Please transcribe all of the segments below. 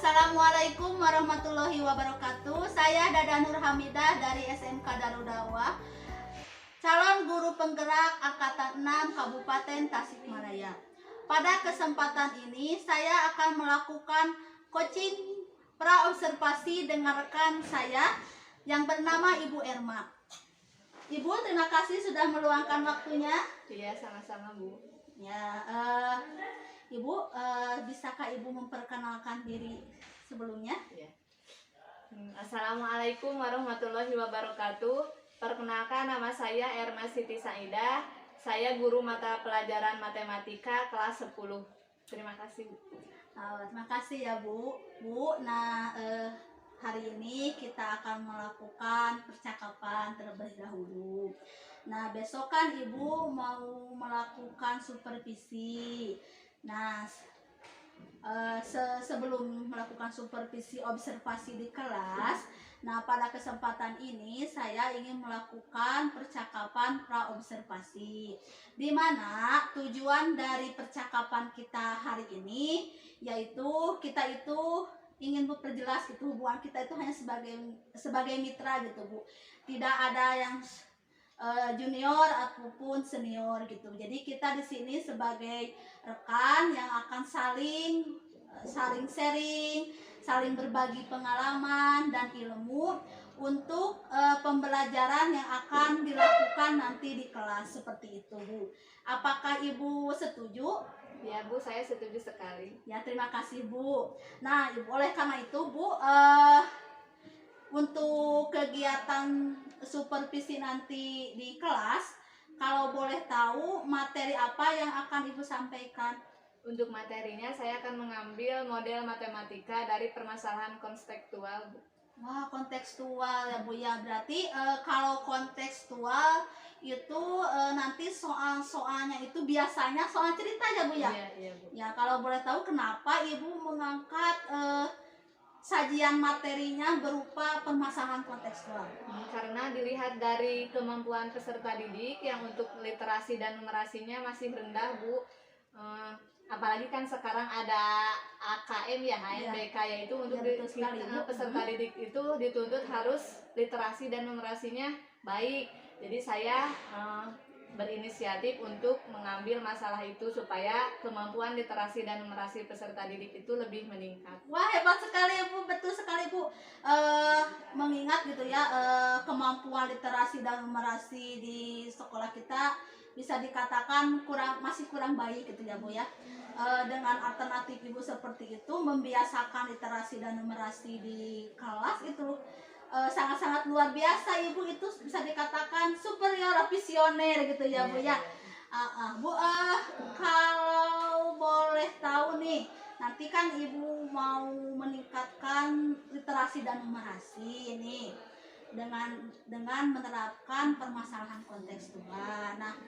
Assalamualaikum warahmatullahi wabarakatuh. Saya Dada Nur Hamidah dari SMK Darul Dawah, calon guru penggerak Angkatan 6 Kabupaten Tasikmalaya. Pada kesempatan ini saya akan melakukan coaching praobservasi dengan rekan saya yang bernama Ibu Erma. Ibu, terima kasih sudah meluangkan waktunya. Iya, sama-sama Bu. Ya, Ibu, bisakah Ibu memperkenalkan diri sebelumnya? Ya. Assalamualaikum warahmatullahi wabarakatuh. Perkenalkan, nama saya Erma Siti Saidah. Saya guru mata pelajaran matematika kelas 10. Terima kasih Bu. Terima kasih ya Bu. Nah, hari ini kita akan melakukan percakapan terlebih dahulu. Nah, besok kan Ibu mau melakukan supervisi. Nah, sebelum melakukan supervisi observasi di kelas, nah pada kesempatan ini saya ingin melakukan percakapan praobservasi, di mana tujuan dari percakapan kita hari ini yaitu kita itu ingin memperjelas gitu, hubungan kita itu hanya sebagai mitra gitu Bu, tidak ada yang junior ataupun senior gitu. Jadi kita di sini sebagai rekan yang akan saling sharing, saling berbagi pengalaman dan ilmu untuk pembelajaran yang akan dilakukan nanti di kelas seperti itu Bu. Apakah Ibu setuju? Ya Bu, saya setuju sekali. Ya, terima kasih Bu. Nah, oleh karena itu Bu, untuk kegiatan supervisi nanti di kelas, kalau boleh tahu materi apa yang akan Ibu sampaikan? Untuk materinya saya akan mengambil model matematika dari permasalahan kontekstual Bu. Wah, kontekstual ya Bu ya. Berarti kalau kontekstual itu nanti soal-soalnya itu biasanya soal cerita ya Bu ya? Iya Bu. Ya, kalau boleh tahu kenapa Ibu mengangkat sajian materinya berupa permasalahan kontekstual? Karena dilihat dari kemampuan peserta didik yang untuk literasi dan numerasinya masih rendah Bu. Apalagi kan sekarang ada AKM ya, HNBK, yaitu untuk peserta didik itu dituntut harus literasi dan numerasinya baik. Jadi saya berinisiatif untuk mengambil masalah itu supaya kemampuan literasi dan numerasi peserta didik itu lebih meningkat. Wah, hebat sekali Bu, betul sekali Bu. Mengingat gitu ya, kemampuan literasi dan numerasi di sekolah kita bisa dikatakan masih kurang baik gitu ya Bu ya. Dengan alternatif Ibu seperti itu, membiasakan literasi dan numerasi di kelas itu sangat-sangat luar biasa. Ibu itu bisa dikatakan superior visioner gitu ya Bu ya. Bu, kalau boleh tahu nih, nanti kan Ibu mau meningkatkan literasi dan numerasi ini dengan menerapkan permasalahan kontekstual. Nah,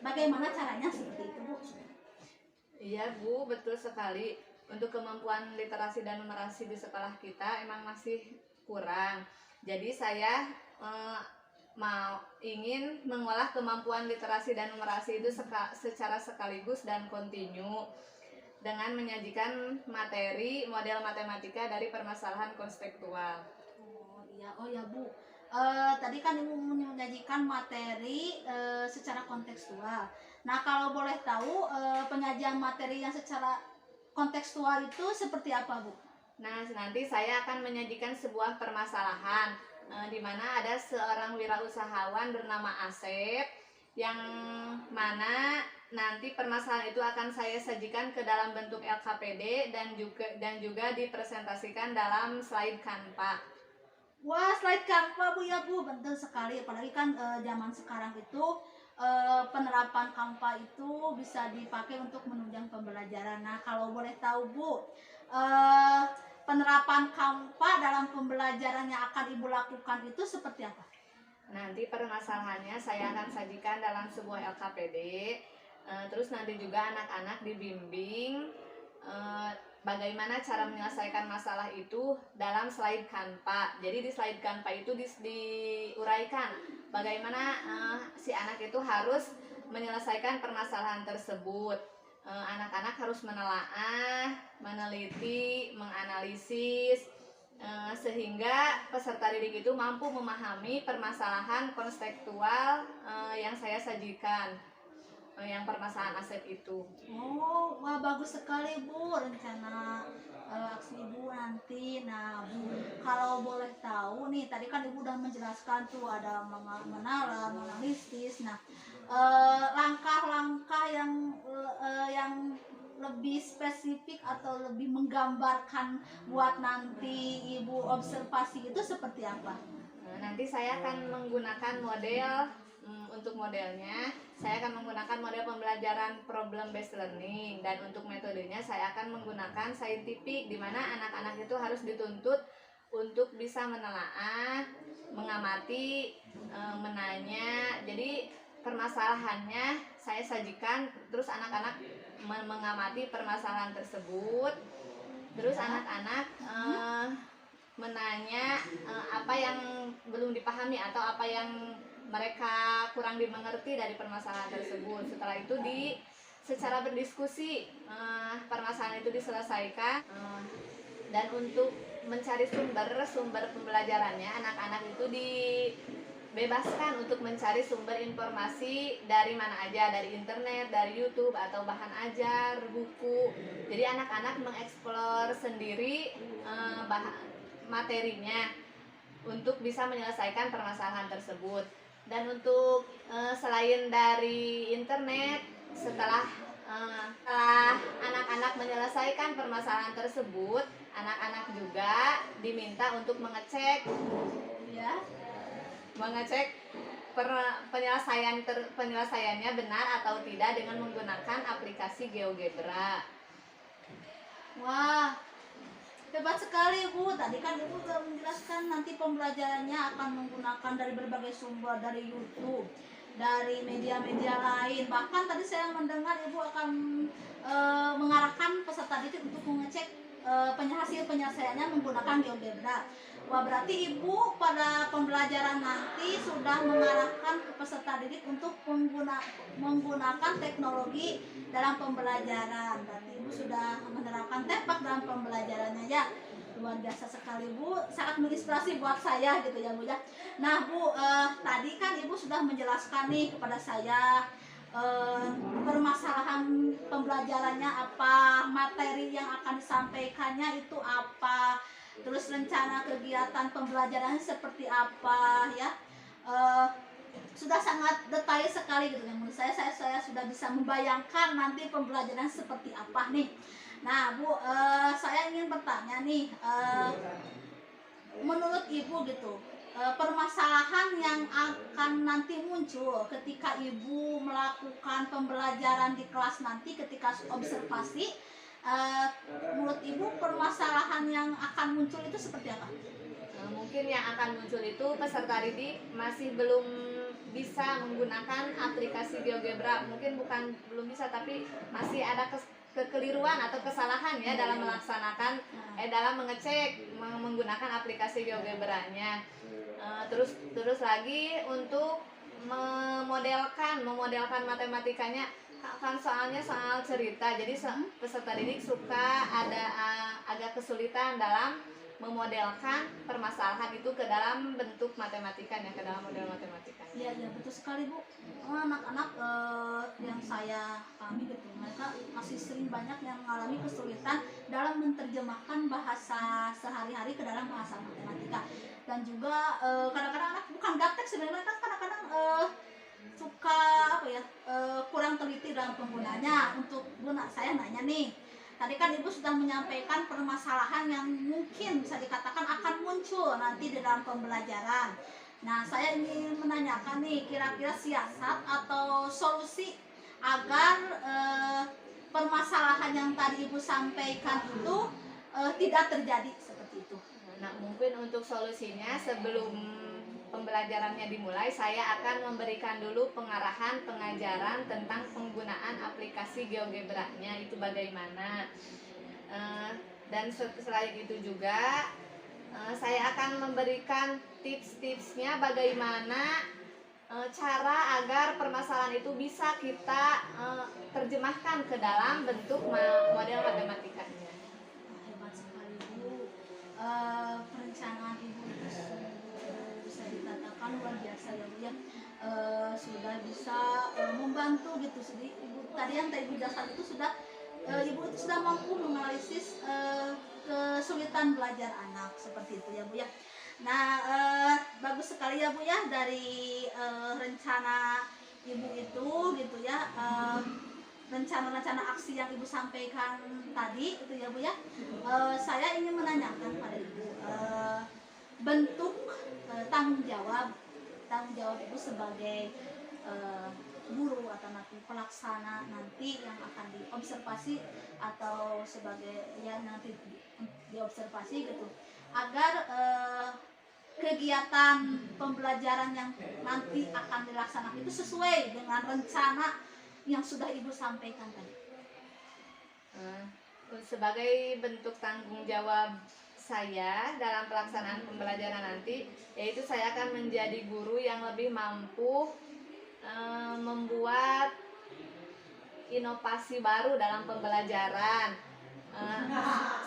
bagaimana caranya seperti itu Bu? Iya Bu, betul sekali. Untuk kemampuan literasi dan numerasi di sekolah kita emang masih kurang. Jadi saya ingin mengolah kemampuan literasi dan numerasi itu secara sekaligus dan kontinu dengan menyajikan materi model matematika dari permasalahan kontekstual. Oh ya Bu. Tadi kan Ibu menyajikan materi secara kontekstual. Nah, kalau boleh tahu penyajian materi yang secara kontekstual itu seperti apa Bu? Nah, nanti saya akan menyajikan sebuah permasalahan di mana ada seorang wirausahawan bernama Asep, yang mana nanti permasalahan itu akan saya sajikan ke dalam bentuk LKPD dan juga dipresentasikan dalam slide Canva. Wah, slide Canva Bu ya Bu, betul sekali. Apalagi kan zaman sekarang itu penerapan Canva itu bisa dipakai untuk menunjang pembelajaran. Nah, kalau boleh tahu Bu, penerapan Canva dalam pembelajaran yang akan Ibu lakukan itu seperti apa? Nanti permasalahannya saya akan sajikan dalam sebuah LKPD. Terus nanti juga anak-anak dibimbing bagaimana cara menyelesaikan masalah itu dalam slide Canva. Jadi di slide Canva itu diuraikan bagaimana si anak itu harus menyelesaikan permasalahan tersebut. Anak-anak harus menelaah, meneliti analisis, sehingga peserta didik itu mampu memahami permasalahan konseptual yang saya sajikan, yang permasalahan aset itu. Oh, wah bagus sekali Bu rencana aksi Ibu nanti. Nah Bu, kalau boleh tahu nih, tadi kan Ibu udah menjelaskan tuh ada menala, menganalisis. Nah, langkah-langkah yang lebih spesifik atau lebih menggambarkan buat nanti Ibu observasi itu seperti apa? Nanti saya akan menggunakan model, untuk modelnya saya akan menggunakan model pembelajaran problem based learning, dan untuk metodenya saya akan menggunakan scientific, di mana anak-anak itu harus dituntut untuk bisa menelaah, mengamati, menanya. Jadi permasalahannya saya sajikan, terus anak-anak mengamati permasalahan tersebut, terus anak-anak menanya apa yang belum dipahami atau apa yang mereka kurang dimengerti dari permasalahan tersebut. Setelah itu secara berdiskusi permasalahan itu diselesaikan, dan untuk mencari sumber pembelajarannya, anak-anak itu dibebaskan untuk mencari sumber informasi dari mana aja, dari internet, dari YouTube, atau bahan ajar, buku. Jadi anak-anak mengeksplor sendiri materinya untuk bisa menyelesaikan permasalahan tersebut. Dan untuk selain dari internet, setelah anak-anak menyelesaikan permasalahan tersebut, anak-anak juga diminta untuk mengecek penyelesaiannya benar atau tidak dengan menggunakan aplikasi GeoGebra. Wah, hebat sekali Bu. Tadi kan Ibu sudah menjelaskan nanti pembelajarannya akan menggunakan dari berbagai sumber, dari YouTube, dari media-media lain. Bahkan tadi saya mendengar Ibu akan mengarahkan peserta didik untuk mengecek hasil penyelesaiannya menggunakan GeoGebra. Wah, berarti Ibu pada pembelajaran nanti sudah mengarahkan ke peserta didik untuk menggunakan teknologi dalam pembelajaran. Berarti Ibu sudah menerapkan tempak dalam pembelajarannya ya. Luar biasa sekali Bu, sangat menginspirasi buat saya gitu ya Bu ya. Nah Bu, tadi kan Ibu sudah menjelaskan nih kepada saya permasalahan pembelajarannya apa, materi yang akan disampaikannya itu apa, terus rencana kegiatan pembelajarannya seperti apa ya. Sudah sangat detail sekali gitu ya. Menurut saya sudah bisa membayangkan nanti pembelajaran seperti apa nih. Nah Bu, saya ingin bertanya nih, menurut Ibu gitu, permasalahan yang akan nanti muncul ketika Ibu melakukan pembelajaran di kelas nanti ketika observasi, menurut Ibu permasalahan yang akan muncul itu seperti apa? Mungkin yang akan muncul itu peserta didik masih belum bisa menggunakan aplikasi GeoGebra. Mungkin bukan belum bisa, tapi masih ada kekeliruan atau kesalahan ya dalam melaksanakan dalam mengecek menggunakan aplikasi GeoGebra-nya. Terus lagi untuk memodelkan matematikanya, kan soalnya soal cerita, jadi peserta didik suka ada agak kesulitan dalam memodelkan permasalahan itu ke dalam bentuk matematikanya, ke dalam model matematikanya. Iya, ya, betul sekali Bu. Anak-anak yang saya pahami gitu, mereka masih sering banyak yang mengalami kesulitan dalam menerjemahkan bahasa sehari-hari ke dalam bahasa matematika. Dan juga kadang-kadang anak bukan gaptek sebenarnya, kan kadang-kadang suka kurang teliti dalam penggunanya. Untuk Bu, saya nanya nih, tadi kan Ibu sudah menyampaikan permasalahan yang mungkin bisa dikatakan akan muncul nanti di dalam pembelajaran. Nah, saya ingin menanyakan nih, kira-kira siasat atau solusi agar permasalahan yang tadi Ibu sampaikan itu tidak terjadi seperti itu. Nah, mungkin untuk solusinya sebelum pembelajarannya dimulai, saya akan memberikan dulu pengarahan pengajaran tentang penggunaan aplikasi GeoGebra-nya itu bagaimana. Dan selain itu juga saya akan memberikan tips-tipsnya bagaimana cara agar permasalahan itu bisa kita terjemahkan ke dalam bentuk model matematikanya. Hebat sekali Bu. tadi yang ibu jelaskan itu sudah ibu itu sudah mampu menganalisis kesulitan belajar anak seperti itu ya Bu ya. Nah bagus sekali ya Bu ya dari rencana ibu itu gitu ya, rencana-rencana aksi yang ibu sampaikan tadi itu ya Bu ya. Saya ingin menanyakan pada ibu bentuk tanggung jawab ibu sebagai guru atau nanti pelaksana nanti yang akan diobservasi atau sebagai ya nanti diobservasi gitu, agar kegiatan pembelajaran yang nanti akan dilaksanakan itu sesuai dengan rencana yang sudah ibu sampaikan tadi. Sebagai bentuk tanggung jawab saya dalam pelaksanaan pembelajaran nanti, yaitu saya akan menjadi guru yang lebih mampu membuat inovasi baru dalam pembelajaran,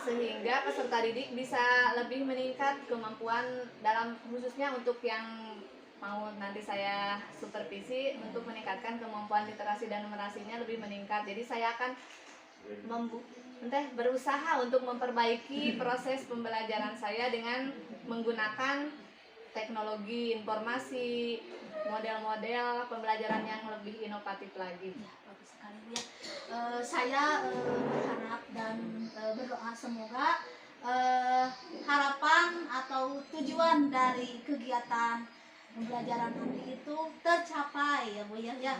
sehingga peserta didik bisa lebih meningkat kemampuan dalam, khususnya untuk yang mau nanti saya supervisi, untuk meningkatkan kemampuan literasi dan numerasinya lebih meningkat. Jadi saya akan berusaha untuk memperbaiki proses pembelajaran saya dengan menggunakan teknologi informasi, model-model pembelajaran yang lebih inovatif lagi. Ya, bagus sekali Bu ya. Saya berharap dan berdoa semoga harapan atau tujuan dari kegiatan pembelajaran nanti itu tercapai ya Bu ya.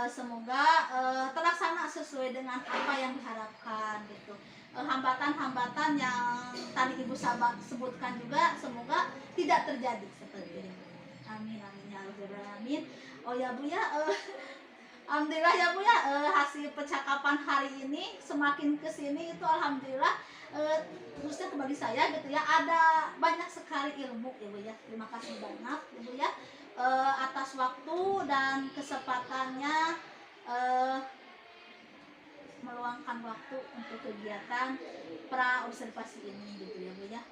Semoga terlaksana sesuai dengan apa yang diharapkan gitu. Hambatan-hambatan yang tadi Ibu sebutkan juga semoga tidak terjadi seperti ini. Amin amin ya rabbal alamin. Oh ya Bu ya, alhamdulillah ya Bu ya, hasil percakapan hari ini semakin kesini itu alhamdulillah, khususnya bagi saya gitu ya, ada banyak sekali ilmu ya Bu ya. Terima kasih banyak ya Bu ya atas waktu dan kesempatannya meluangkan waktu untuk kegiatan pra observasi ini gitu ya Bu ya.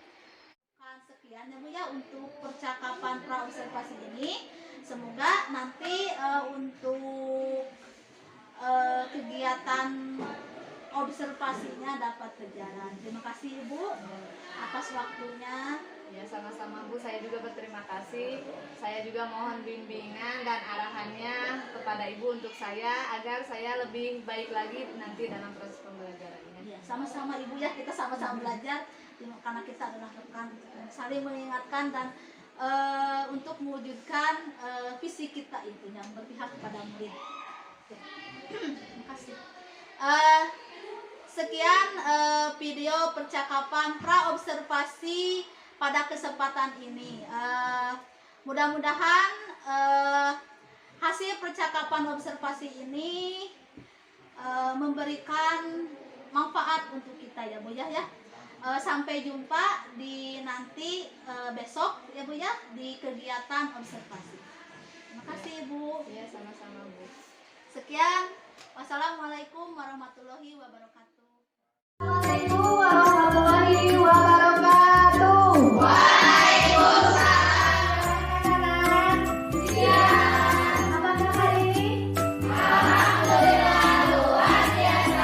Sekian ya Bu ya untuk percakapan pra observasi ini. Semoga nanti untuk kegiatan observasinya dapat berjalan. Terima kasih Ibu atas waktunya. Ya, sama-sama Bu, saya juga berterima kasih. Saya juga mohon bimbingan dan arahannya kepada Ibu untuk saya agar saya lebih baik lagi nanti dalam proses pembelajarannya. Ya, sama-sama Ibu ya, kita sama-sama belajar karena kita adalah rekan, saling mengingatkan dan untuk mewujudkan visi kita itu yang berpihak kepada murid. Ya. Terima kasih. Sekian video percakapan pra observasi pada kesempatan ini. Mudah-mudahan hasil percakapan observasi ini memberikan manfaat untuk kita ya Bu ya. Sampai jumpa di nanti besok ya Bu ya di kegiatan observasi. Terima kasih Bu. Ya, sama-sama Bu. Sekian. Wassalamualaikum warahmatullahi wabarakatuh. Assalamualaikum warahmatullahi wabarakatuh. Waalaikumsalam. Iya. Apa kabar hari ini? Alhamdulillah luar biasa.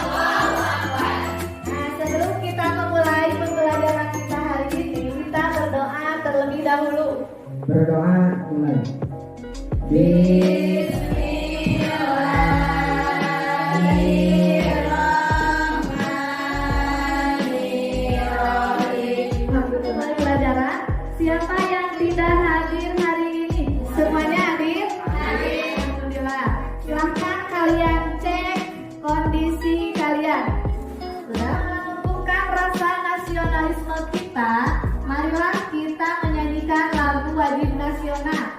Allahu Akbar. Nah, sebelum kita memulai pembelajaran kita hari ini, kita berdoa terlebih dahulu. Berdoa mulai. Siapa yang tidak hadir hari ini? Semuanya hadir? Hadir. Alhamdulillah. Silahkan kalian cek kondisi kalian. Sudah menumbuhkan rasa nasionalisme kita, marilah kita menyanyikan lagu wajib nasional.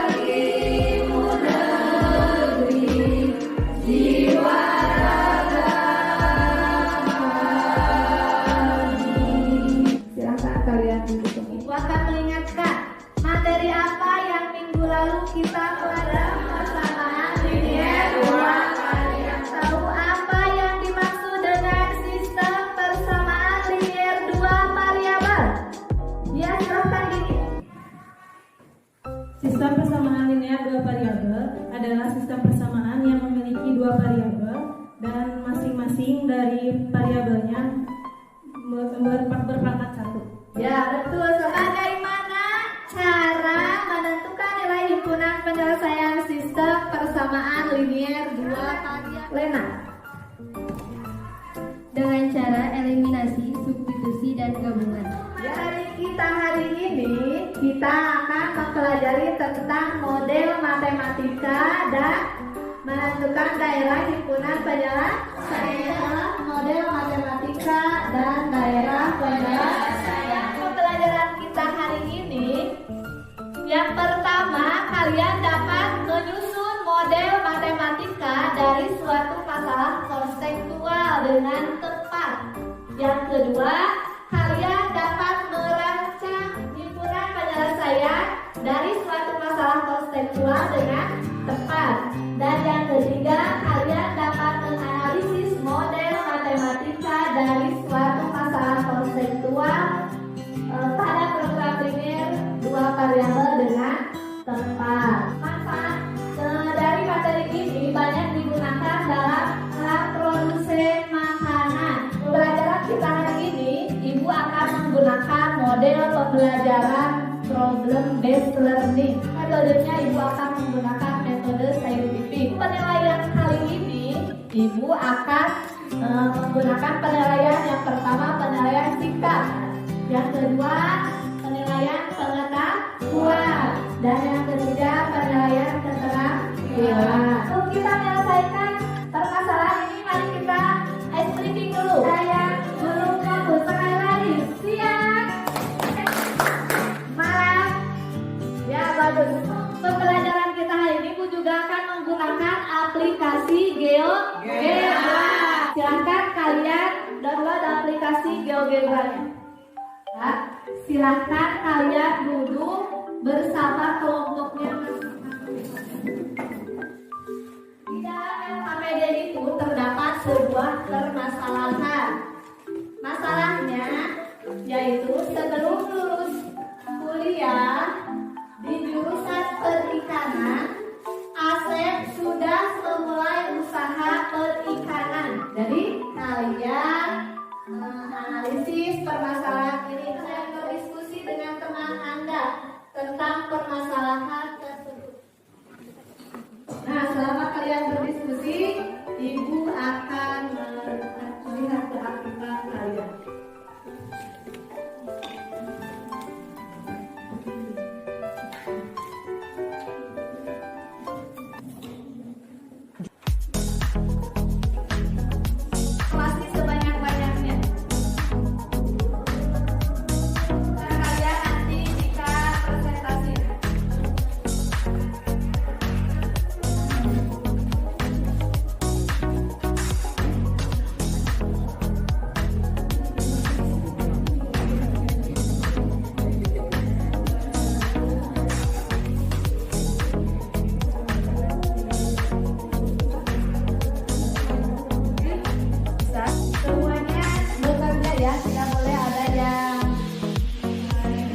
Bagimu negeri, jiwa raga. Silahkan kalian duduk. Akan mengingatkan materi apa yang minggu lalu kita pelajari persamaan linier 2. Kalian tahu apa yang dimaksud dengan sistem persamaan linier 2 variabel? Ya, silahkan gini. Sistem persamaan linear 2 variabel adalah sistem persamaan yang memiliki memiliki dua variabel dan masing-masing dari variabelnya berpangkat 1. Ya, betul. Bagaimana cara menentukan nilai himpunan penyelesaian sistem persamaan linier dua variabel? Lena. Dengan cara eliminasi, substitusi, dan gabungan. Dari kita hari ini, kita akan mempelajari tentang model matematika dan menentukan daerah himpunan penyelesaian, model matematika dan daerah penyelesaian. Pembelajaran kita hari ini, yang pertama, kalian dapat menyusun model matematika dari suatu masalah konseptual dengan tepat. Yang kedua, kalian dapat merancang himpunan penyelesaian dari suatu masalah konseptual dengan tepat. Dan yang ketiga, kalian dapat menganalisis model matematika dari suatu masalah konseptual pada program linier dua variabel dengan tepat. Manfaat dari materi ini banyak digunakan dalam hal produksi makanan. Pembelajaran kita hari ini, Ibu akan menggunakan model pembelajaran problem based learning. Metodenya Ibu akan menggunakan metode saintifik. Penilaian kali ini, Ibu akan menggunakan penilaian yang pertama, penilaian sikap. Yang kedua, penilaian pengetahuan. Dan yang ketiga, penilaian keterampilan. Untuk kita menyelesaikan permasalahan ini, mari kita ice breaking dulu. Saya belum fokus, sekali lagi. Siang, malam. Ya, bagus. Pembelajaran kita hari ini Bu juga akan menggunakan aplikasi GeoGebra. Silahkan kalian download aplikasi GeoGebra-nya. Ya, silahkan kalian duduk bersama kelompoknya. Di dalam LKPD itu terdapat sebuah permasalahan. Masalahnya yaitu sebelum lulus kuliah di jurusan perikanan, Asep sudah memulai usaha perikanan. Jadi kalian analisis permasalahan ini dan berdiskusi dengan teman Anda tentang permasalahan tersebut. Nah, selama kalian berdiskusi, Ibu akan melihat keaktifan kalian. Masih sebanyak-banyaknya. Karena kalian nanti jika presentasi. Semuanya bekerja ya, tidak boleh ada yang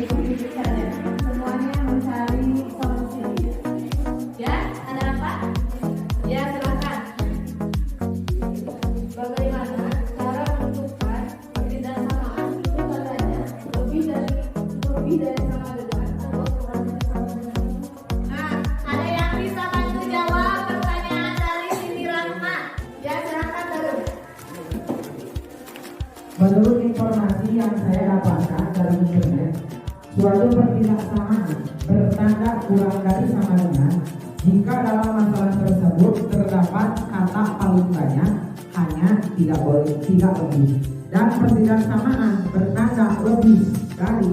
dikit-dikit saja. Semuanya mencari solusi. Ya, ada apa? Ya, silakan. Bagaimana cara menentukan ketidaksamaan itu padanya lebih dari sama dengan atau kurang dari sama dengan? Nah, ada yang bisa bantu jawab pertanyaan dari Siti Rahma? Ya, silakan terus. Menurut informasi yang saya dapatkan dari internet, suatu ketidaksamaan bertanda kurang dari sama dengan jika dalam masalah tersebut terdapat kata paling banyak hanya tidak lebih, dan ketidaksamaan bertanda lebih dari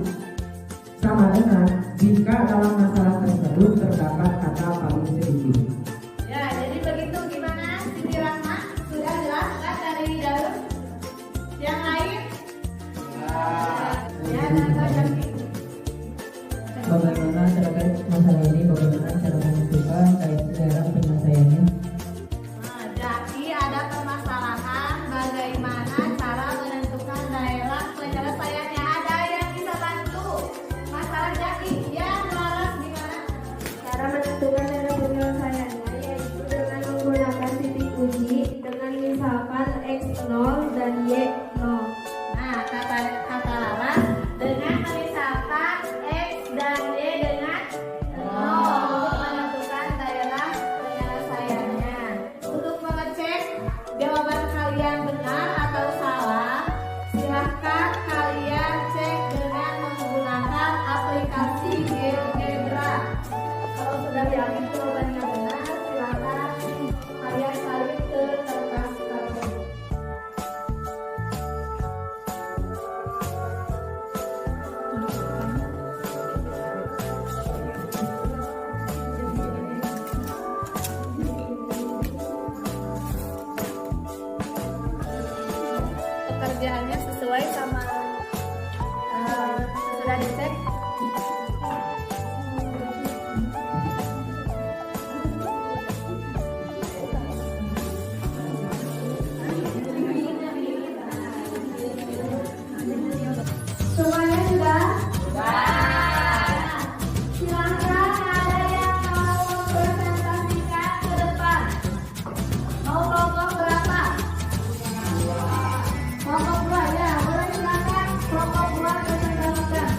sama dengan jika dalam masalah tersebut terdapat kata paling sedikit. Ya, jadi begitu. Gimana Siti Rahma? Sudah jelas kan dari Darul? Yang lain? Ya, dan banyak itu. Bagaimana terkait masalah ini, bagaimana cara menentukan daerah penyelesaiannya? Nah, jadi ada permasalahan bagaimana cara menentukan daerah penyelesaiannya. Ada yang bisa bantu? Masalah jadi, ya Laras gimana? Cara menentukan daerah penyelesaian pengerjaannya sesuai sama sudah dicek. Semuanya sudah? Silakan ada yang mau presentasikan ke depan. Mau kelompok berapa? Kelompok 2 ya, boleh silakan kelompok 2 presentasikan.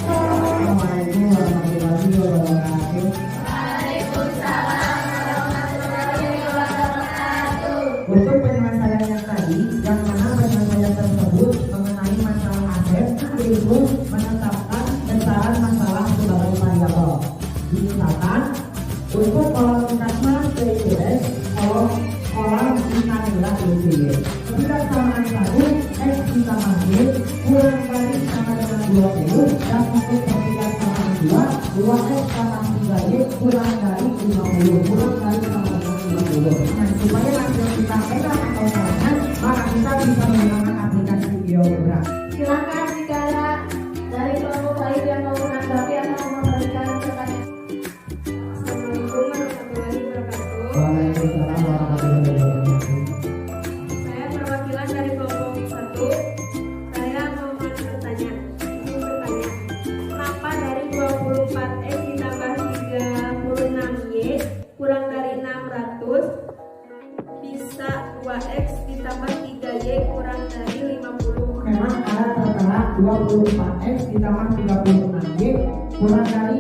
Assalamualaikum warahmatullahi wabarakatuh. Waalaikumsalam warahmatullahi wabarakatuh. Untuk penyelesaian yang tadi, yang mana penyelesaian tersebut mengenai masalah aset, yaitu menetapkan besaran masalah sebagai variabel. Misalkan, untuk kolam inasma PIS, kolam inanila PIS. Ketika samaan 1, X ditambah Y, kurang kali sama dengan 20, dan untuk pertigaan samaan 2, 2X tambah 3Y, kurang dari 50, kurang kali sama dengan 50. Nah, supaya hasil kita pegang atau samaan, maka kita bisa menggunakan aplikasi GeoGebra. Silakan jika ada dari kelompok lain yang mau menanggapi atau memberikan pertanyaan. Assalamualaikum warahmatullahi wabarakatuh. Waalaikumsalam warahmatullahi wabarakatuh. Saya perwakilan dari kelompok 1. Saya mau bertanya. Kenapa dari 24X ditambah 36Y kurang dari 600 bisa 2X ditambah 3Y kurang dari 50? Memang ada tertera 24X ditambah 36Y kurang dari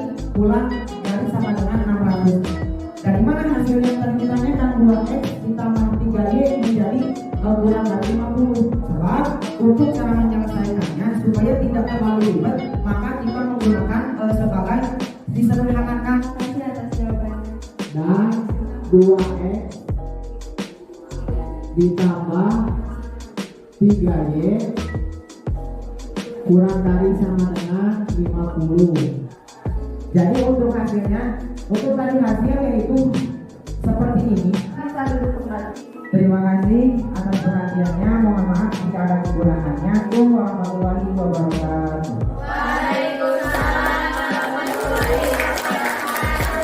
sama dengan 600. Dari mana hasil yang tadi kita tanyakan 2X ditambah 3Y menjadi kurang dari 50? Sebab untuk cara menyelesaikannya supaya tidak terlalu ribet, maka kita menggunakan sebagai disederhanakan Kasih atas jawabannya. dan 2X ditambah 3Y kurang dari sama dengan 50. Jadi untuk hasilnya, untuk tadi hasil yaitu seperti ini. Bisa duduk kembali. Terima kasih atas perhatiannya. Mohon maaf jika ada kekurangannya. Assalamualaikum warahmatullahi wabarakatuh.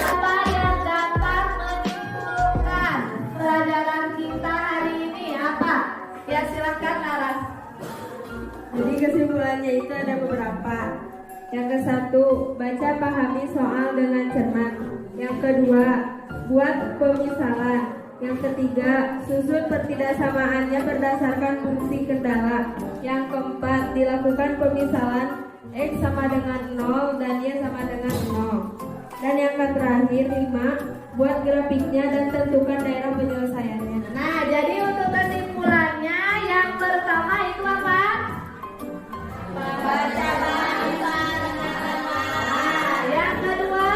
Apa yang dapat menyimpulkan pelajaran kita hari ini apa? Ya silakan Laras. Jadi kesimpulannya itu ada beberapa. Yang ke satu, baca pahami soal dengan cermat. Yang kedua, buat pemisalan. Yang ketiga, susun pertidaksamaannya berdasarkan fungsi kendala. Yang keempat, dilakukan pemisalan X sama dengan 0 dan Y sama dengan 0. Dan yang terakhir, 5, buat grafiknya dan tentukan daerah penyelesaiannya. Nah, jadi untuk kesimpulannya yang pertama itu apa? Baca bahasa dengan cermat. Yang kedua,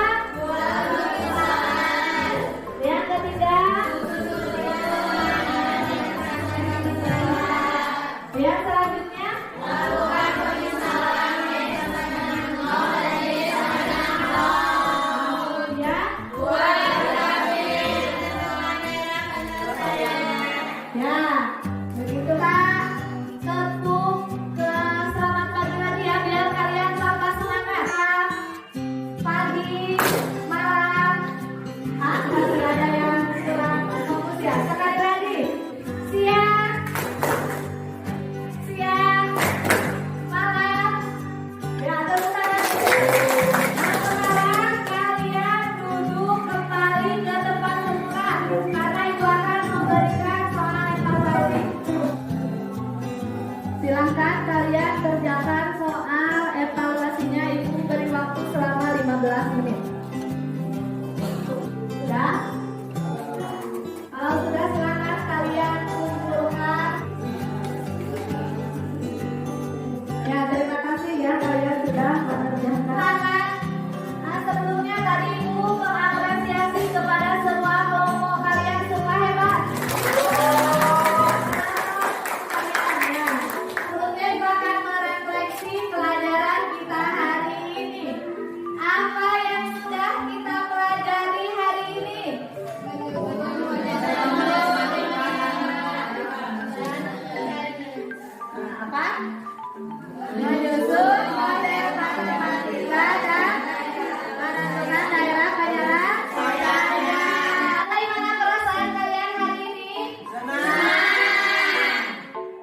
yang ketiga, yang selanjutnya, ya, begitulah. Tepuk ke selamat pagi lagi ya biar kalian tambah semangat. Pagi, malam, masih ada yang kurang fokus ya. Sekali lagi, siang, malam, ya tepuk tangan. Nah, sekarang kalian duduk kembali ke tempat semula karena ibu akan memberikan soal evaluasi. Silahkan kalian kerjakan soal evaluasinya. Ibu beri waktu selama 15 menit. Sudah? Kalau sudah silahkan kalian kumpulkan. Ya terima kasih ya kalian sudah mengerjakan. Nah, sebelumnya tadi Ibu mengapresiasi kepada semua kelompok kalian semua hebat. Sebelumnya Ibu akan merefleksi pelajaran kita hari ini. Apa yang apa? Menyusun model matematika dan menentukan daerah penyelenggara. Bagaimana perasaan kalian hari ini?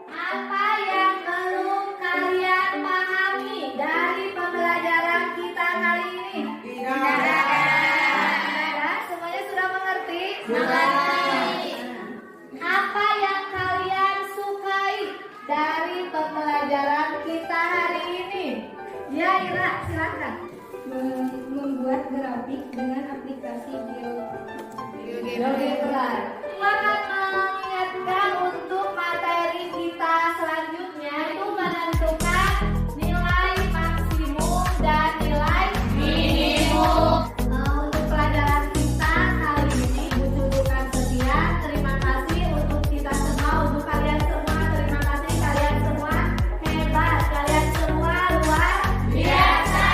Apa yang belum kalian pahami dari pembelajaran kita kali ini? Semuanya sudah mengerti? Apa yang kalian sukai dari pembelajaran kita hari ini? Ya, Ira, silakan. Membuat grafik dengan aplikasi GeoGebra. Akan mengingatkan untuk materi kita selanjutnya itu menentukan nilai maksimum dan nilai minimum. Untuk pelajaran kita kali ini butuhkan sekian. Terima kasih untuk kita semua, untuk kalian semua. Terima kasih kalian semua hebat, kalian semua luar biasa.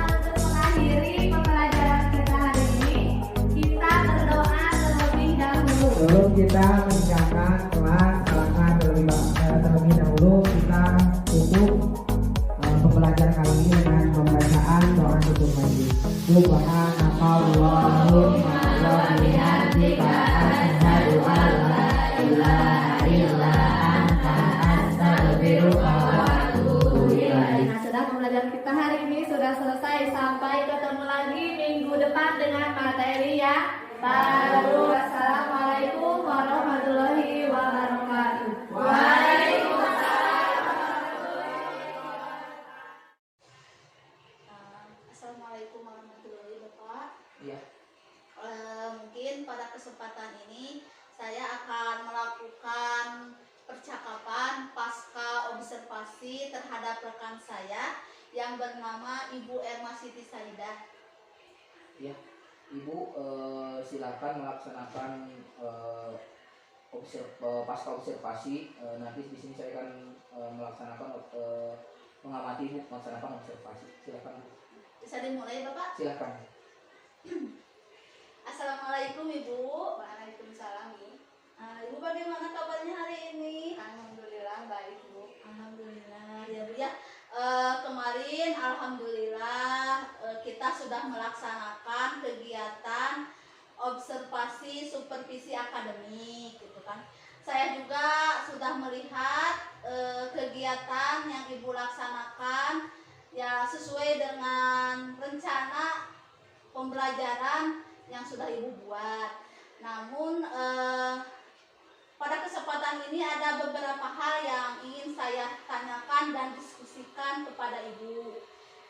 Untuk mengakhiri pembelajaran kita hari ini, kita berdoa terlebih dahulu. Sebelum kita meninggalkan kelas, alangkah terlebih dahulu kita tutup pembelajaran kali ini dengan pembacaan doa tutup majlis. Subhanakallahumma wa bihamdika asyhadu an la ilaha illa anta astaghfiruka wa atubu ilaik. Nah, sudah pembelajaran kita hari ini sudah selesai. Sampai ketemu lagi minggu depan dengan materi yang baru. Wassalamualaikum warahmatullahi wabarakatuh. Assalamualaikum warahmatullahi wabarakatuh. Iya. Mungkin pada kesempatan ini saya akan melakukan percakapan pasca observasi terhadap rekan saya yang bernama Ibu Erma Siti Saidah. Ya, Ibu silakan melaksanakan pasca observasi. Nanti di sini saya akan melaksanakan mengamati Ibu melaksanakan observasi. Silakan. Bisa dimulai Bapak? Silakan. Assalamualaikum Ibu. Waalaikumsalam, Bu. Ibu bagaimana kabarnya hari ini? Alhamdulillah baik, Bu. Alhamdulillah ya Bu ya. Kemarin alhamdulillah kita sudah melaksanakan kegiatan observasi supervisi akademik gitu kan. Saya juga sudah melihat kegiatan yang Ibu laksanakan ya sesuai dengan rencana pembelajaran yang sudah Ibu buat. Namun pada kesempatan ini ada beberapa hal yang ingin saya tanyakan dan diskusikan kepada Ibu.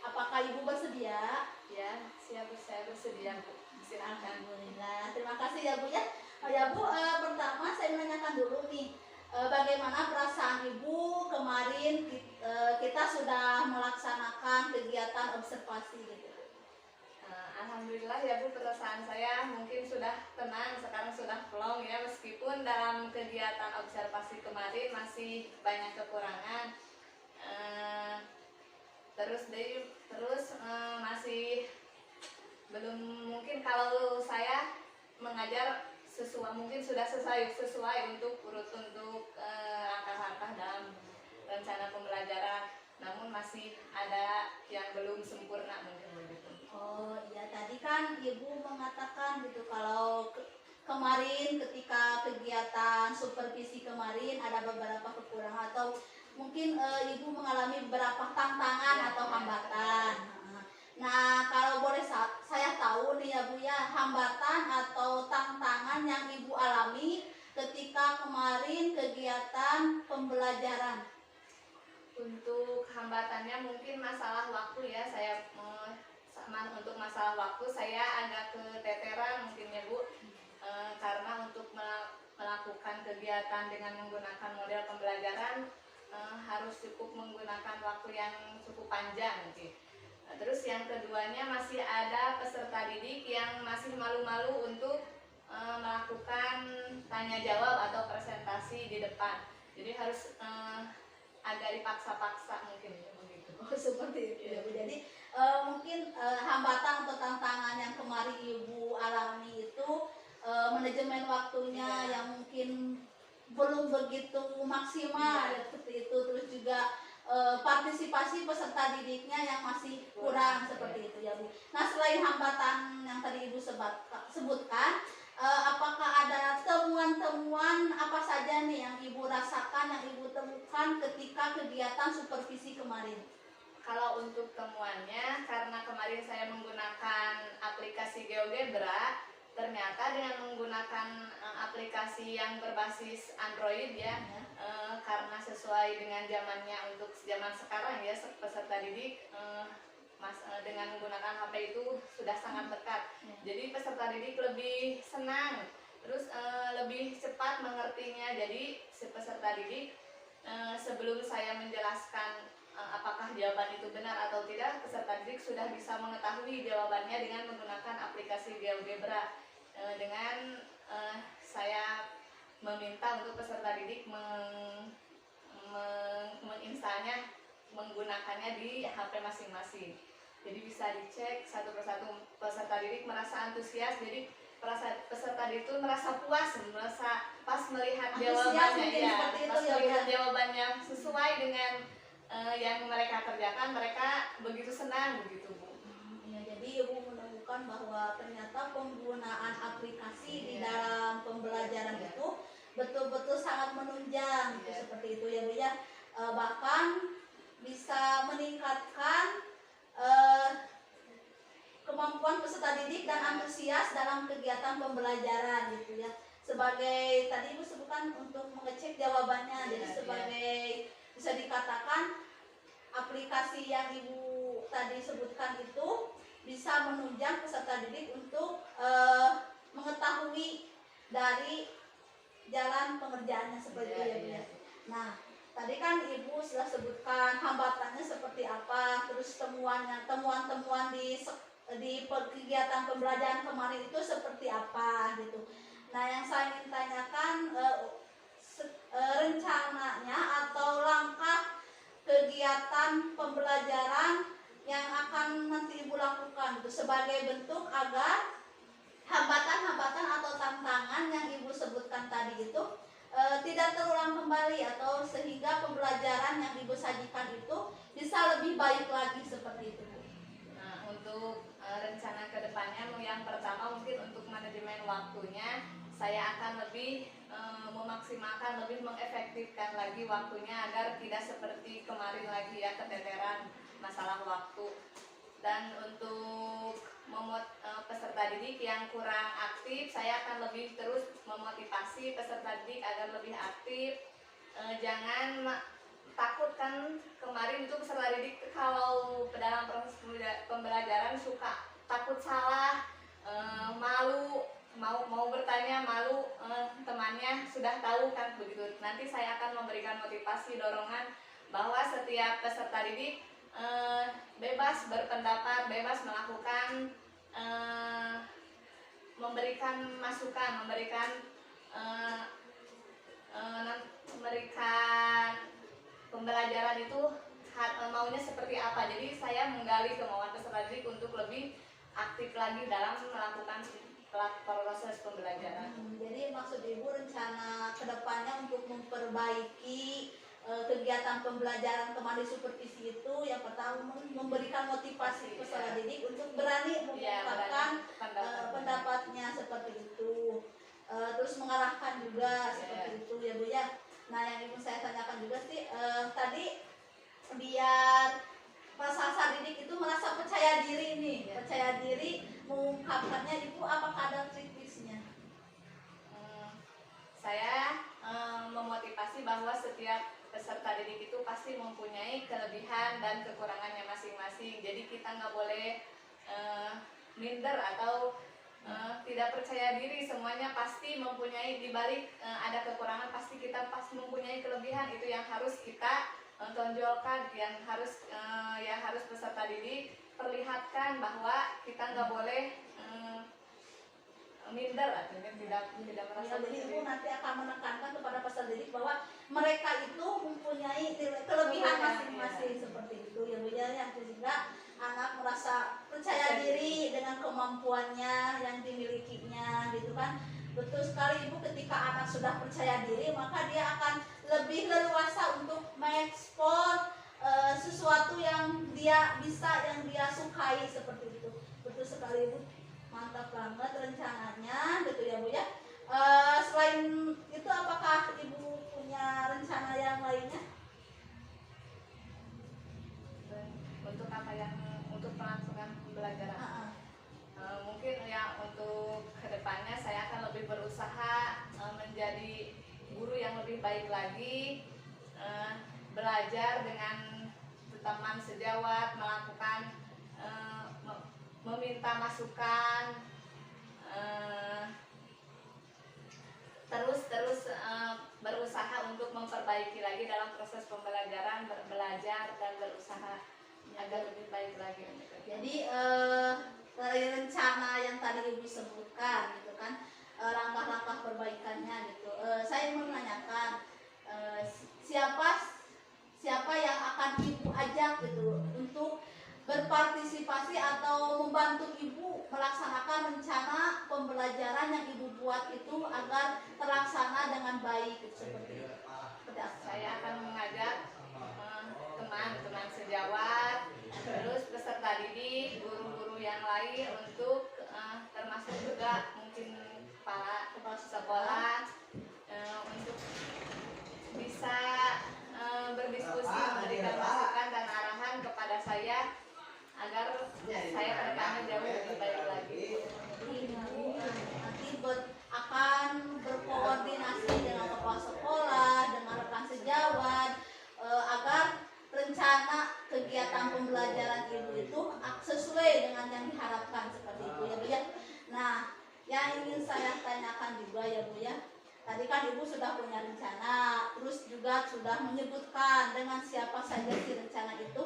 Apakah Ibu bersedia? Ya, siap, saya bersedia, Bu. Silakan. Alhamdulillah. Terima kasih ya Bu ya. Ya Bu, pertama saya menanyakan dulu nih, bagaimana perasaan Ibu kemarin kita sudah melaksanakan kegiatan observasi gitu. Alhamdulillah ya Bu, perasaan saya mungkin sudah tenang, sekarang sudah plong ya, meskipun dalam kegiatan observasi kemarin masih banyak kekurangan. Terus masih belum, mungkin kalau saya mengajar mungkin sudah sesuai untuk langkah-langkah dalam rencana pembelajaran, namun masih ada yang belum sempurna mungkin begitu. Oh iya, tadi kan Ibu mengatakan gitu kalau kemarin ketika kegiatan supervisi kemarin ada beberapa kekurangan atau mungkin Ibu mengalami beberapa tantangan atau hambatan. Nah, kalau boleh saya tahu nih ya Bu ya, hambatan atau tantangan yang Ibu alami ketika kemarin kegiatan pembelajaran. Untuk hambatannya mungkin masalah waktu ya, untuk masalah waktu saya agak keteteran mungkin ya Bu, karena untuk melakukan kegiatan dengan menggunakan model pembelajaran harus cukup menggunakan waktu yang cukup panjang mungkin. Terus yang keduanya masih ada peserta didik yang masih malu-malu untuk melakukan tanya jawab atau presentasi di depan, jadi harus agak dipaksa-paksa mungkin begitu. Oh seperti itu ya Bu. Jadi mungkin hambatan atau tantangan yang kemarin Ibu alami itu manajemen waktunya yang mungkin belum begitu maksimal ya, seperti itu. Terus juga partisipasi peserta didiknya yang masih kurang seperti itu ya Bu. Nah, selain hambatan yang tadi Ibu sebutkan, apakah ada temuan-temuan apa saja nih yang Ibu rasakan, yang Ibu temukan ketika kegiatan supervisi kemarin? Kalau untuk temuannya, karena kemarin saya menggunakan aplikasi GeoGebra, ternyata dengan menggunakan aplikasi yang berbasis Android ya, karena sesuai dengan zamannya untuk zaman sekarang ya, peserta didik dengan menggunakan HP itu sudah sangat dekat. Jadi peserta didik lebih senang, terus lebih cepat mengertinya. Jadi si peserta didik sebelum saya menjelaskan apakah jawaban itu benar atau tidak, peserta didik sudah bisa mengetahui jawabannya dengan menggunakan aplikasi GeoGebra. Dengan saya meminta untuk peserta didik menginstalnya, menggunakannya di HP masing-masing. Jadi bisa dicek satu persatu. Peserta didik merasa antusias, jadi peserta didik itu merasa puas, merasa pas melihat jawabannya ya, pas melihat jawabannya sesuai dengan yang mereka kerjakan, mereka begitu senang begitu Bu. Ya, jadi Ibu menemukan bahwa ternyata penggunaan aplikasi di dalam pembelajaran itu betul-betul sangat menunjang gitu, seperti itu ya Bu ya. Bahkan bisa meningkatkan kemampuan peserta didik dan antusias dalam kegiatan pembelajaran gitu ya. Sebagai tadi Ibu sebutkan untuk mengecek jawabannya, jadi sebagai bisa dikatakan aplikasi yang Ibu tadi sebutkan itu bisa menunjang peserta didik untuk mengetahui dari jalan pengerjaannya seperti itu ya Bu ya. Nah, tadi kan Ibu sudah sebutkan hambatannya seperti apa, terus temuan-temuan di kegiatan pembelajaran kemarin itu seperti apa gitu. Nah, yang saya ingin tanyakan rencananya atau langkah kegiatan pembelajaran yang akan nanti Ibu lakukan gitu, sebagai bentuk agar hambatan-hambatan atau tantangan yang Ibu sebutkan tadi itu tidak terulang kembali, atau sehingga pembelajaran yang Ibu sajikan itu bisa lebih baik lagi seperti itu Bu. Nah, untuk rencana kedepannya, yang pertama mungkin untuk manajemen waktunya, saya akan lebih memaksimalkan, lebih mengefektifkan lagi waktunya agar tidak seperti kemarin lagi ya, keteteran masalah waktu. Dan untuk peserta didik yang kurang aktif, saya akan lebih terus memotivasi peserta didik agar lebih aktif. Jangan takut, kan kemarin itu peserta didik kalau dalam proses pembelajaran suka takut salah, malu, mau bertanya malu, temannya sudah tahu kan begitu. Nanti saya akan memberikan motivasi, dorongan bahwa setiap peserta didik bebas berpendapat, bebas melakukan, memberikan masukan, memberikan pembelajaran itu maunya seperti apa. Jadi saya menggali kemauan peserta didik untuk lebih aktif lagi dalam melakukan proses pembelajaran. Jadi maksud Ibu rencana kedepannya untuk memperbaiki kegiatan pembelajaran kemarin supervisi itu, yang pertama memberikan motivasi peserta didik untuk berani mengungkapkan pendapatnya seperti itu, terus mengarahkan juga seperti itu ya Bu ya. Nah, yang Ibu saya tanyakan juga sih tadi, biar peserta didik itu merasa percaya diri nih, percaya diri mengungkapkannya, Ibu apakah ada trik-triknya? Saya memotivasi bahwa setiap peserta didik itu pasti mempunyai kelebihan dan kekurangannya masing-masing. Jadi kita nggak boleh minder atau tidak percaya diri. Semuanya pasti mempunyai, dibalik ada kekurangan, pasti kita pasti mempunyai kelebihan. Itu yang harus kita tonjolkan, yang harus peserta didik perlihatkan, bahwa kita nggak boleh minder, artinya tidak merasa Jadi Ibu nanti akan menekankan kepada peserta didik bahwa mereka itu mempunyai kelebihan masing-masing seperti itu ya Bu ya, yang sehingga anak merasa percaya diri dengan kemampuannya yang dimilikinya gitu kan. Betul sekali Ibu, ketika anak sudah percaya diri maka dia akan lebih leluasa untuk mengekspor sesuatu yang dia bisa, yang dia sukai seperti itu. Betul sekali Ibu, mantap banget rencananya gitu ya Bu ya. Selain itu apakah Ibu punya rencana yang lainnya? Untuk apa yang untuk pelaksanaan pembelajaran? Mungkin ya untuk kedepannya saya akan lebih berusaha menjadi guru yang lebih baik lagi, belajar dengan teman sejawat, melakukan meminta masukan, terus berusaha untuk memperbaiki lagi dalam proses pembelajaran, belajar dan berusaha agar lebih baik lagi. Jadi dari rencana yang tadi Ibu sebutkan gitu kan, langkah-langkah perbaikannya gitu. Saya mau menanyakan siapa yang akan Ibu ajak gitu untuk berpartisipasi atau membantu Ibu melaksanakan rencana pembelajaran yang Ibu buat itu agar terlaksana dengan baik gitu, seperti itu. Saya akan mengajak teman-teman sejawat, terus peserta didik, guru-guru yang lain untuk termasuk juga mungkin kepala sekolah untuk bisa berdiskusi, memberikan masukan dan arahan kepada saya agar saya ke depannya jauh lebih baik lagi. Nanti akan berkoordinasi dengan kepala sekolah, dengan rekan sejawat, agar rencana kegiatan pembelajaran Ibu itu sesuai dengan yang diharapkan seperti itu ya Bu ya. Nah, yang ingin saya tanyakan juga ya Bu ya, tadi kan Ibu sudah punya rencana, terus juga sudah menyebutkan dengan siapa saja si rencana itu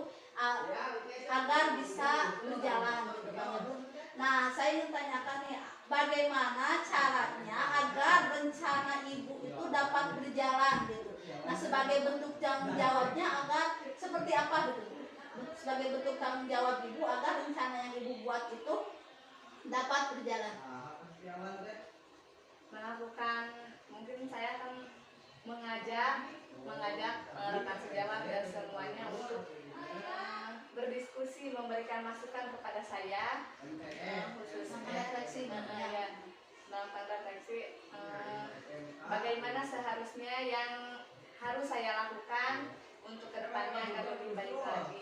agar bisa berjalan gitu kan ya Bu. Nah, saya ingin tanyakan nih, bagaimana caranya agar rencana Ibu itu dapat berjalan gitu. Nah, sebagai bentuk tanggung jawabnya agar seperti apa gitu. Sebagai bentuk tanggung jawab Ibu agar rencana yang Ibu buat itu dapat berjalan. Melakukan, mungkin saya akan mengajak rekan sejawat dan semuanya untuk berdiskusi, memberikan masukan kepada saya, khususnya refleksi, melakukan refleksi bagaimana seharusnya yang harus saya lakukan untuk kedepannya agar lebih baik lagi.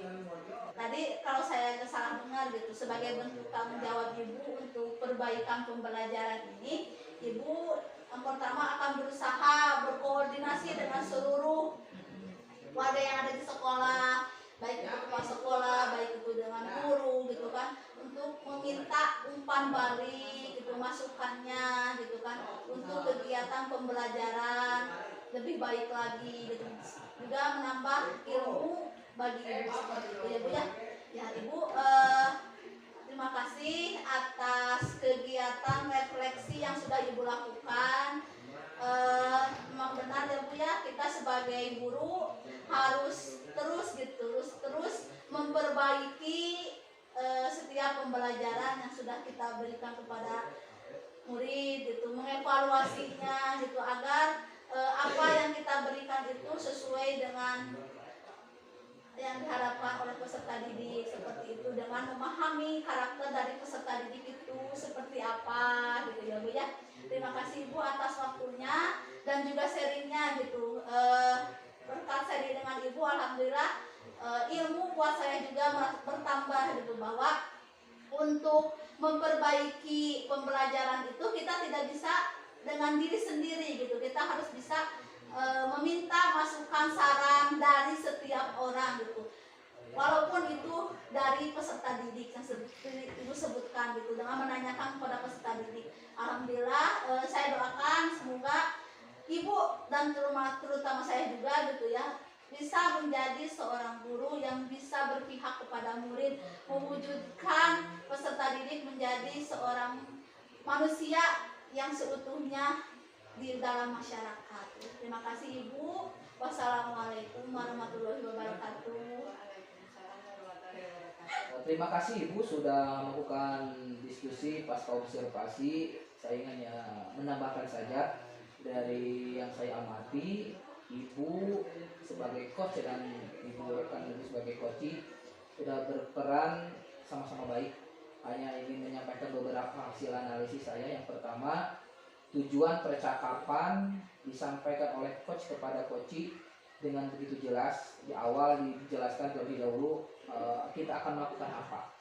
Tadi kalau saya salah dengar gitu, sebagai bentuk tanggung jawab Ibu untuk perbaikan pembelajaran ini, Ibu yang pertama akan berusaha berkoordinasi dengan seluruh warga yang ada di sekolah, baik itu kepala sekolah, baik itu dengan guru gitu kan, untuk meminta umpan balik gitu, masukannya gitu kan, untuk kegiatan pembelajaran lebih baik lagi gitu, juga menambah ilmu bagi Ibu seperti itu ya Bu ya. Ya Ibu, terima kasih atas kegiatan refleksi yang sudah Ibu lakukan. Memang benar ya Bu ya, kita sebagai guru harus terus memperbaiki setiap pembelajaran yang sudah kita berikan kepada murid gitu, mengevaluasinya gitu, agar apa yang kita berikan itu sesuai dengan yang diharapkan oleh peserta didik seperti itu, dengan memahami karakter dari peserta didik itu seperti apa gitu ya Bu ya. Terima kasih Ibu atas waktunya dan juga sharingnya gitu. Berkat sharing dengan Ibu, alhamdulillah ilmu buat saya juga bertambah gitu, bahwa untuk memperbaiki pembelajaran itu kita tidak bisa dengan diri sendiri gitu, kita harus bisa meminta masukan saran dari setiap orang gitu, walaupun itu dari peserta didik yang Ibu sebutkan gitu, dengan menanyakan kepada peserta didik. Alhamdulillah, saya doakan semoga Ibu dan terutama saya juga gitu ya, bisa menjadi seorang guru yang bisa berpihak kepada murid, mewujudkan peserta didik menjadi seorang manusia yang seutuhnya di dalam masyarakat. Terima kasih Ibu. Wassalamualaikum warahmatullahi wabarakatuh. Terima kasih Ibu sudah melakukan diskusi pasca observasi. Saya hanya menambahkan saja dari yang saya amati, Ibu sebagai coach dan Ibu rekan Ibu sebagai coach sudah berperan sama-sama baik. Hanya ingin menyampaikan beberapa hasil analisis saya. Yang pertama, tujuan percakapan disampaikan oleh coach kepada coach dengan begitu jelas. Di awal dijelaskan terlebih dahulu kita akan melakukan apa.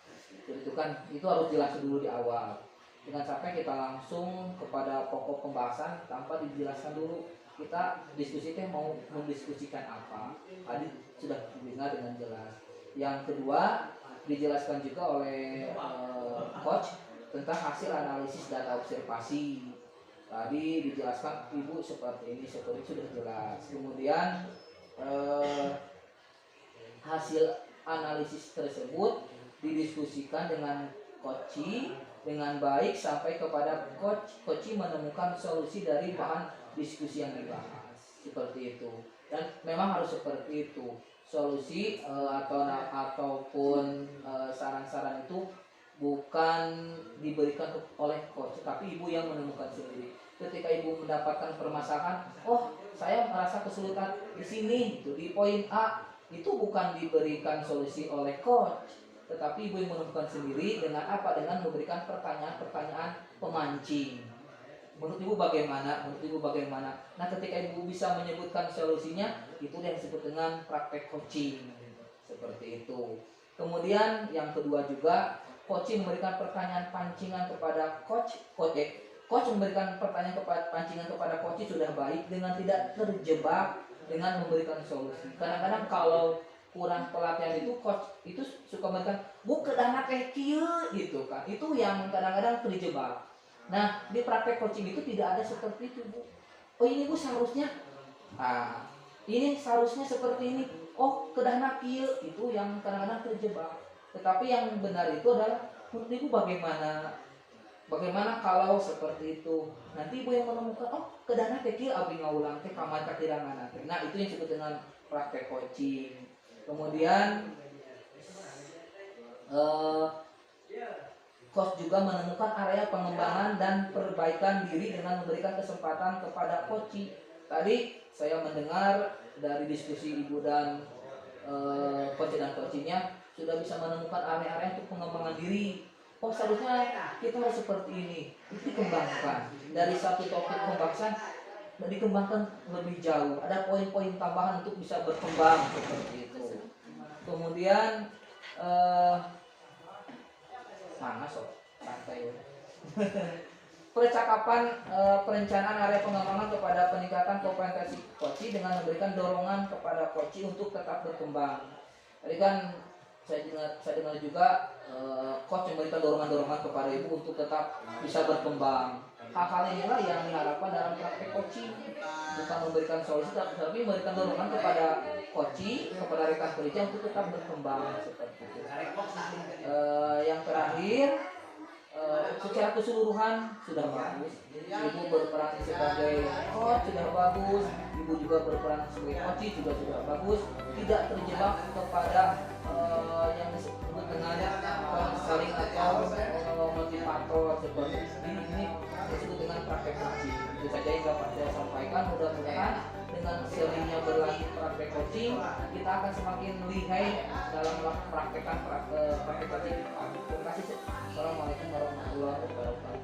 Itu harus jelas dulu di awal. Dengan sampai kita langsung kepada pokok pembahasan tanpa dijelaskan dulu kita diskusi mau mendiskusikan apa. Tadi sudah didengar dengan jelas. Yang kedua, dijelaskan juga oleh coach tentang hasil analisis data observasi. Tadi dijelaskan Ibu seperti ini, seperti sudah jelas. Kemudian hasil analisis tersebut didiskusikan dengan coach dengan baik sampai kepada coach menemukan solusi dari bahan diskusi yang dibahas. Seperti itu. Dan memang harus seperti itu. Solusi ataupun saran-saran itu bukan diberikan oleh coach, tapi Ibu yang menemukan sendiri. Ketika Ibu mendapatkan permasalahan, oh saya merasa kesulitan di sini, di poin A, itu bukan diberikan solusi oleh coach, tetapi Ibu yang menemukan sendiri dengan apa? Dengan memberikan pertanyaan-pertanyaan pemancing. Menurut Ibu bagaimana? Nah, ketika Ibu bisa menyebutkan solusinya, itu yang disebut dengan praktek coaching. Seperti itu. Kemudian yang kedua juga, coaching memberikan pertanyaan pancingan kepada coach memberikan pertanyaan pancingan kepada coach sudah baik dengan tidak terjebak dengan memberikan solusi. Kadang-kadang kalau kurang pelatihan itu coach itu suka memberikan bukan anak kecil gitu kan. Itu yang kadang-kadang terjebak. Nah, di praktek coaching itu tidak ada seperti itu, Bu. Oh, ini Bu seharusnya ini seharusnya seperti ini. Oh, kedana kieu, itu yang kadang-kadang terjebak. Tetapi yang benar itu adalah menurut Ibu bagaimana kalau seperti itu. Nanti Ibu yang menemukan, oh, kedana kecil abdi ngaulang teh kaman kakirangan. Nah, itu yang disebut dengan praktek coaching. Kemudian coach juga menemukan area pengembangan dan perbaikan diri dengan memberikan kesempatan kepada coach. Tadi saya mendengar dari diskusi Ibu dan coach dan coachnya sudah bisa menemukan area-area untuk pengembangan diri. Oh, seharusnya kita harus seperti ini. Itu dikembangkan dari satu topik pembahasan dan dikembangkan lebih jauh. Ada poin-poin tambahan untuk bisa berkembang seperti itu. Kemudian mana sob santai percakapan perencanaan area pengembangan kepada peningkatan kompetensi coach dengan memberikan dorongan kepada coach untuk tetap berkembang. Tadi kan saya dengar juga coach memberikan dorongan-dorongan kepada Ibu untuk tetap bisa berkembang. Hal-hal inilah yang diharapkan dalam praktek coaching, bukan memberikan solusi tapi memberikan dorongan kepada coach, kepada rekan kerja untuk tetap berkembang seperti itu. Yang terakhir, secara keseluruhan sudah bagus. Ibu berperan sebagai coach sudah bagus, Ibu juga berperan sebagai coach juga sudah bagus. Tidak terjebak kepada yang disebut dengan saling atau motivator seperti ini disebut dengan praktek coaching. Itu saja yang dapat saya sampaikan. Mudah-mudahan dengan seringnya berlanjut praktek coaching, kita akan semakin lihai dalam praktek coaching. Terima kasih. Assalamualaikum warahmatullahi wabarakatuh.